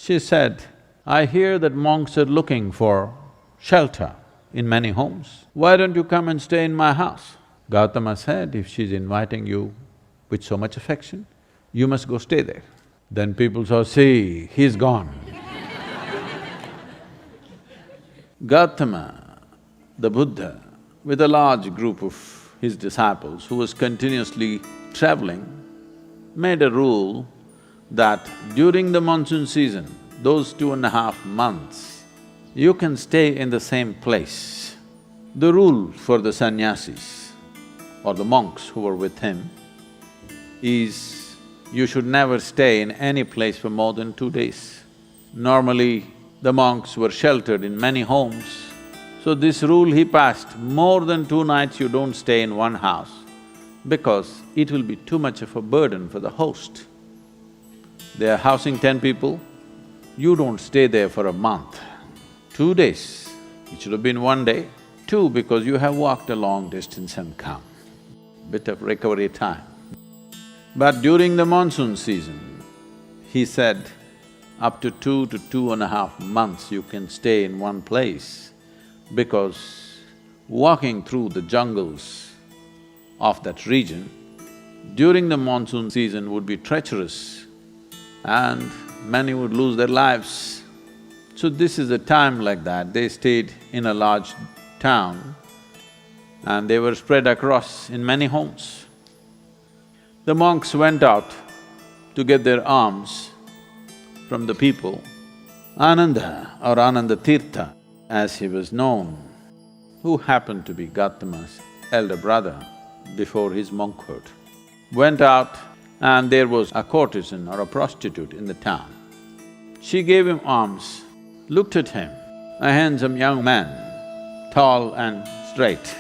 She said, "I hear that monks are looking for shelter in many homes. Why don't you come and stay in my house?" Gautama said, "If she's inviting you with so much affection, you must go stay there." Then people saw, "See, he's gone." Gautama, the Buddha, with a large group of his disciples who was continuously traveling, made a rule that during the monsoon season, those 2.5 months, you can stay in the same place. The rule for the sannyasis or the monks who were with him is you should never stay in any place for more than 2 days. Normally, the monks were sheltered in many homes, so this rule he passed, more than 2 nights you don't stay in one house because it will be too much of a burden for the host. They are housing 10 people, you don't stay there for a month. 2 days, it should have been 1 day. 2, because you have walked a long distance and come, bit of recovery time. But during the monsoon season, he said, up to 2 to 2.5 months you can stay in one place because walking through the jungles of that region during the monsoon season would be treacherous and many would lose their lives. So this is a time like that. They stayed in a large town and they were spread across in many homes. The monks went out to get their alms from the people. Ananda or Ananda Tirtha, as he was known, who happened to be Gautama's elder brother before his monkhood, went out and there was a courtesan or a prostitute in the town. She gave him alms, looked at him, a handsome young man, tall and straight.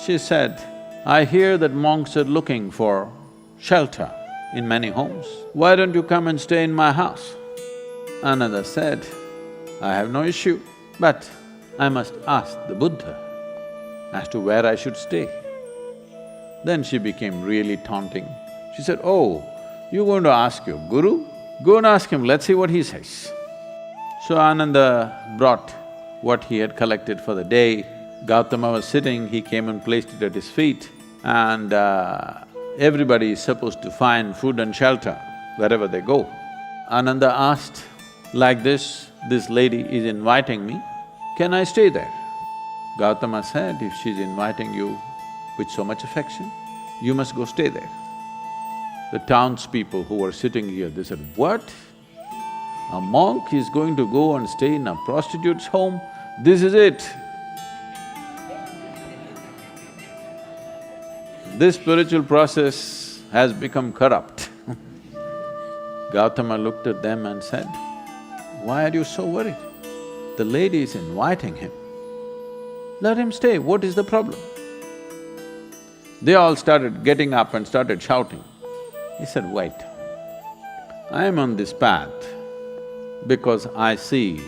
She said, "I hear that monks are looking for shelter in many homes. Why don't you come and stay in my house?" Ananda said, "I have no issue, but I must ask the Buddha as to where I should stay." Then she became really taunting. She said, "Oh, you're going to ask your guru? Go and ask him, let's see what he says." So Ananda brought what he had collected for the day. Gautama was sitting, he came and placed it at his feet, and everybody is supposed to find food and shelter wherever they go. Ananda asked, "Like this lady is inviting me, can I stay there?" Gautama said, "If she's inviting you with so much affection, you must go stay there." The townspeople who were sitting here, they said, "What? A monk is going to go and stay in a prostitute's home? This is it." This spiritual process has become corrupt. Gautama looked at them and said, "Why are you so worried? The lady is inviting him. Let him stay, what is the problem?" They all started getting up and started shouting. He said, "Wait, I am on this path because I see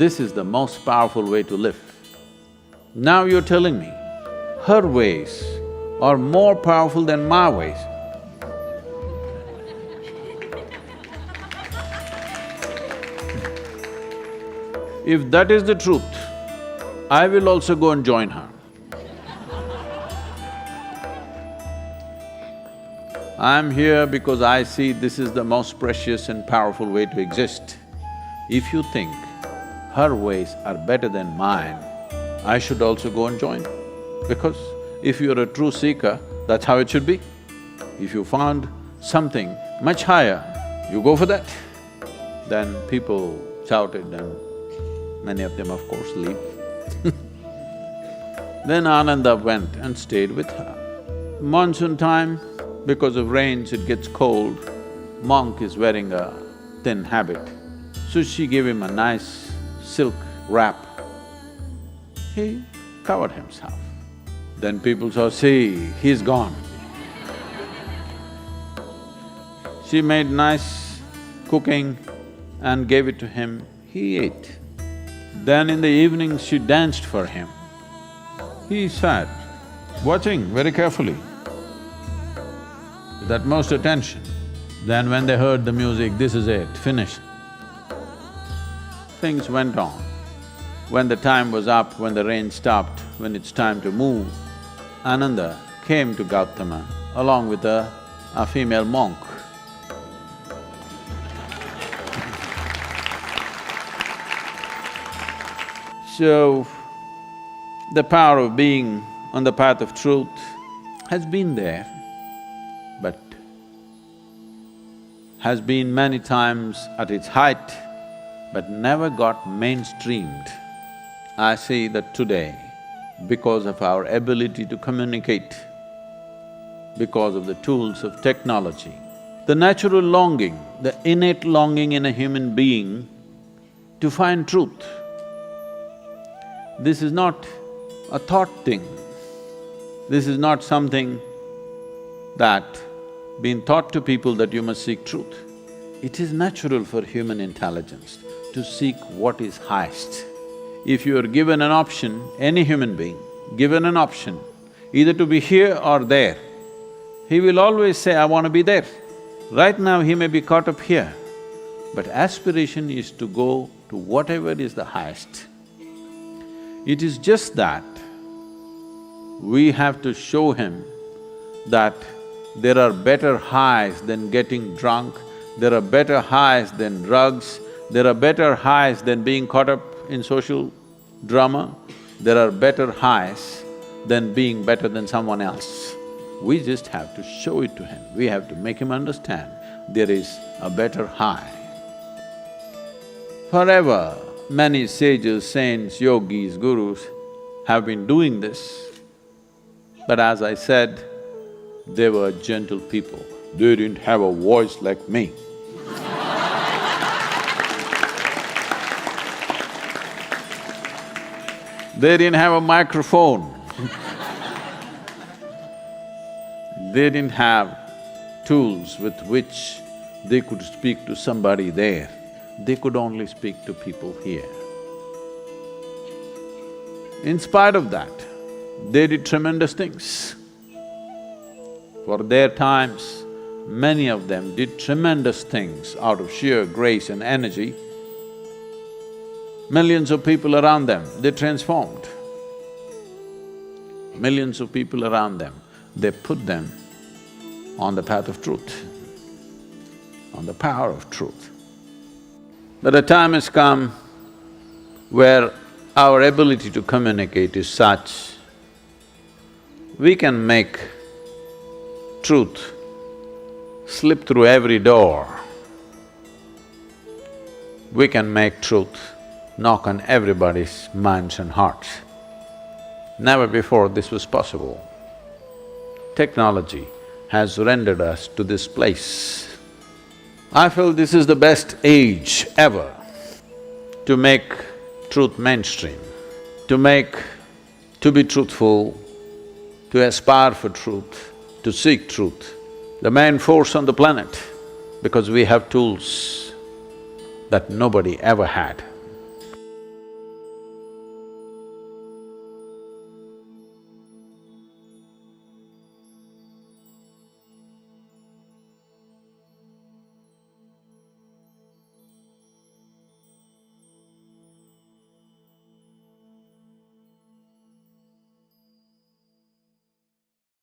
this is the most powerful way to live. Now you're telling me her ways are more powerful than my ways. If that is the truth, I will also go and join her. I am here because I see this is the most precious and powerful way to exist. If you think her ways are better than mine, I should also go and join. Because if you're a true seeker, that's how it should be. If you found something much higher, you go for that." Then people shouted and many of them, of course, leave. Then Ananda went and stayed with her. Monsoon time, because of rains it gets cold, monk is wearing a thin habit. So she gave him a nice silk wrap. He covered himself. Then people saw, "See, he's gone." She made nice cooking and gave it to him, he ate. Then in the evening she danced for him. He sat, watching very carefully, with utmost attention. Then when they heard the music, this is it, finished. things went on. When the time was up, when the rain stopped, when it's time to move, Ananda came to Gautama along with a female monk. So, the power of being on the path of truth has been there, but has been many times at its height, but never got mainstreamed. I see that today, because of our ability to communicate, because of the tools of technology, the natural longing, the innate longing in a human being to find truth, this is not a thought thing. This is not something that been taught to people that you must seek truth. It is natural for human intelligence to seek what is highest. If you are given an option, any human being, given an option, either to be here or there, he will always say, I want to be there. Right now he may be caught up here, but aspiration is to go to whatever is the highest. It is just that we have to show him that there are better highs than getting drunk, there are better highs than drugs, there are better highs than being caught up in social drama, there are better highs than being better than someone else. We just have to show it to him, we have to make him understand there is a better high. Forever, many sages, saints, yogis, gurus have been doing this, but as I said, they were gentle people. They didn't have a voice like me. They didn't have a microphone. They didn't have tools with which they could speak to somebody there. They could only speak to people here. In spite of that, they did tremendous things. For their times, many of them did tremendous things out of sheer grace and energy. Millions of people around them, they transformed. Millions of people around them, they put them on the path of truth, on the power of truth. But a time has come where our ability to communicate is such, we can make truth slip through every door. We can make truth knock on everybody's minds and hearts. Never before this was possible. Technology has rendered us to this place. I feel this is the best age ever to make truth mainstream, to be truthful, to aspire for truth, to seek truth, the main force on the planet, because we have tools that nobody ever had.